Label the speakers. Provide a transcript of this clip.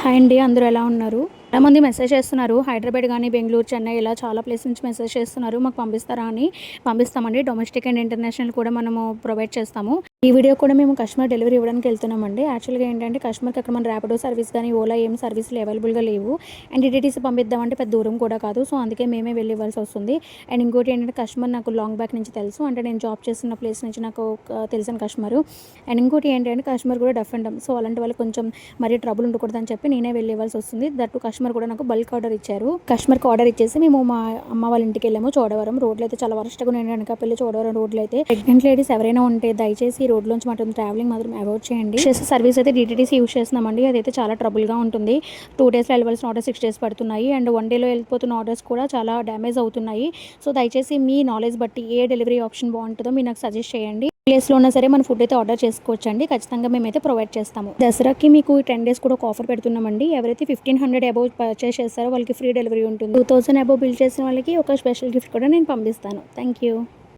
Speaker 1: Hi అండి. అందరూ ఎలా ఉన్నారు? చాలామంది మెసేజ్ చేస్తున్నారు. హైదరాబాద్ గానీ, బెంగుళూరు, చెన్నై ఇలా చాలా ప్లేస్ నుంచి మెసేజ్ చేస్తున్నారు. మాకు పంపిస్తారా అని. పంపిస్తామండి. డొమెస్టిక్ అండ్ ఇంటర్నేషనల్ కూడా మనము ప్రొవైడ్ చేస్తాము. ఈ వీడియో కూడా మేము కస్టమర్ డెలివరీ ఇవ్వడానికి వెళ్తున్నామండి. యాక్చువల్‌గా ఏంటంటే కస్టమర్‌కి అక్కడ మన ర్యాపిడో సర్వీస్ గానీ, ఓలా ఏం సర్వీసులు అవైలబుల్‌గా లేవు. అండ్ డీటీసీ పంపిద్దామంటే పెద్ద దూరం కూడా కాదు. సో, అందుకే మేమే వెళ్ళి ఇవ్వాల్సొస్తుంది. అండ్ ఇంకోటి ఏంటంటే కస్టమర్ నాకు లాంగ్ బ్యాక్ నుంచి తెలుసు. అంటే నేను జాబ్ చేస్తున్న ప్లేస్ నుంచి నాకు తెలిసిన కస్టమరు. అండ్ ఇంకోటి ఏంటంటే కస్టమర్ కూడా డెఫ్ అండ్ డమ్. సో, అలాంటి వాళ్ళకి కొంచెం మరీ ట్రబుల్ ఉండకూడదని చెప్పి నేనే వెళ్ళి ఇవ్వాల్సొస్తుంది. దట్టు కస్టమర్ కూడా నాకు బల్క్ ఆర్డర్ ఇచ్చారు. కస్టమర్‌కి ఆర్డర్ ఇచ్చేసి మేము మా అమ్మ వాళ్ళ ఇంటికెళ్ళాము. చోడవరం రోడ్లు అయితే చాలా వరస్ట్‌గా ఉన్నాయండి. అనకాపల్లి చోడవరం రోడ్లు అయితే. ప్రెగ్నెంట్ లేడీస్ ఎవరైనా ఉంటే దయచేసి ఈ రోడ్లోంచి మాత్రం ట్రావెలింగ్ మాత్రం అవాయిడ్ చేయండి. సర్వీస్ అయితే డీటీడీసీ యూజ్ చేస్తున్నామండి. అదైతే చాలా ట్రబుల్‌గా ఉంటుంది. 2 డేస్‌లో వెళ్ళవలసిన ఆర్డర్ 6 డేస్ పడుతున్నాయి. అండ్ 1 డేలో వెళ్ళిపోతున్న ఆర్డర్స్ కూడా చాలా డ్యామేజ్ అవుతున్నాయి. సో, దయచేసి మీ నాలెడ్జ్ బట్టి ఏ డెలివరీ ఆప్షన్ బాగుంటుందో మీరు నాకు సజెస్ట్ చేయండి. ప్లేస్‌లో ఉన్నా సరే మన ఫుడ్ అయితే ఆర్డర్ చేసుకోవచ్చండి. ఖచ్చితంగా మేమైతే ప్రొవైడ్ చేస్తాము. దసరాకి మీకు 10 డేస్ కూడా ఒక ఆఫర్ పెడుతున్నామండి. ఎవరైతే 1500 అబోవ్ పర్చేస్ చేస్తారో వాళ్ళకి ఫ్రీ డెలివరీ ఉంటుంది. 2000 అబోవ్ బిల్ చేసిన వాళ్ళకి ఒక స్పెషల్ గిఫ్ట్ కూడా నేను పంపిస్తాను. Thank you.